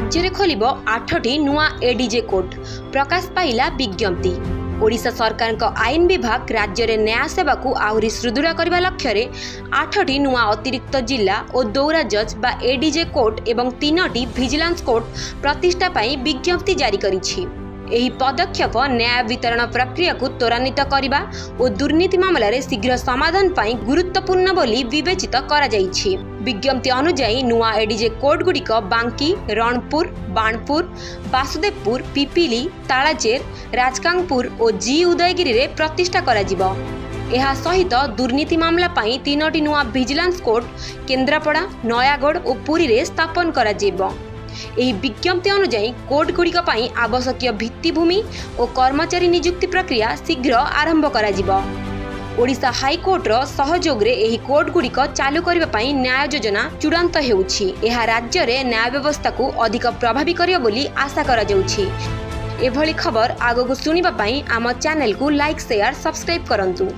राज्य में खोल 8टी नुआ एडीजे कोर्ट प्रकाश पाइला विज्ञप्ति। ओडिशा सरकार का आईन विभाग राज्य में न्याय सेवा को आहरी सुदृढ़ करने लक्ष्य 8टी नुआ अतिरिक्त जिला और दौरा जज बा एडीजे कोर्ट एवं 3टी विजिलेंस कोर्ट प्रतिष्ठा पाई विज्ञप्ति जारी करिछि। एही पदक्षेप न्याय वितरण प्रक्रिया को त्वरान्वित करने और दुर्नीति मामलें शीघ्र समाधान पाई गुरुत्वपूर्ण बोली विवेचित करा जाइछि। विज्ञप्ति अनुसार नुआ एडीजे कोर्ट गुड़िक बांकी, रणपुर, बाणपुर, वासुदेवपुर, पिपिली, तालाचेर, राजकांगपुर और जी उदयगिरी रे प्रतिष्ठा करा जिवो। एहा सहित दुर्नीति मामला पाई 3टी नुआ विजिलेंस कोर्ट केन्द्रापड़ा, नयागढ़ और पुरी रे स्थापन करा जिवो। एही विज्ञप्ति अनुसार कोर्ट गुड़िक आवश्यक भित्तिभूमि और कर्मचारी नियुक्ति प्रक्रिया शीघ्र आरंभ करा जिवो। ओडिशा हाईकोर्टर सहयोग रे एही कोर्ट गुड़िक चालू करबा पई न्याय योजना चूड़ांत हेउछि। एहा राज्य रे न्याय व्यवस्था को अधिक प्रभावी करियो बोली आशा करा जाउछि। एभली खबर आगो को सुनिबा पई आम चैनल को लाइक, शेयर, सब्सक्राइब करंतु।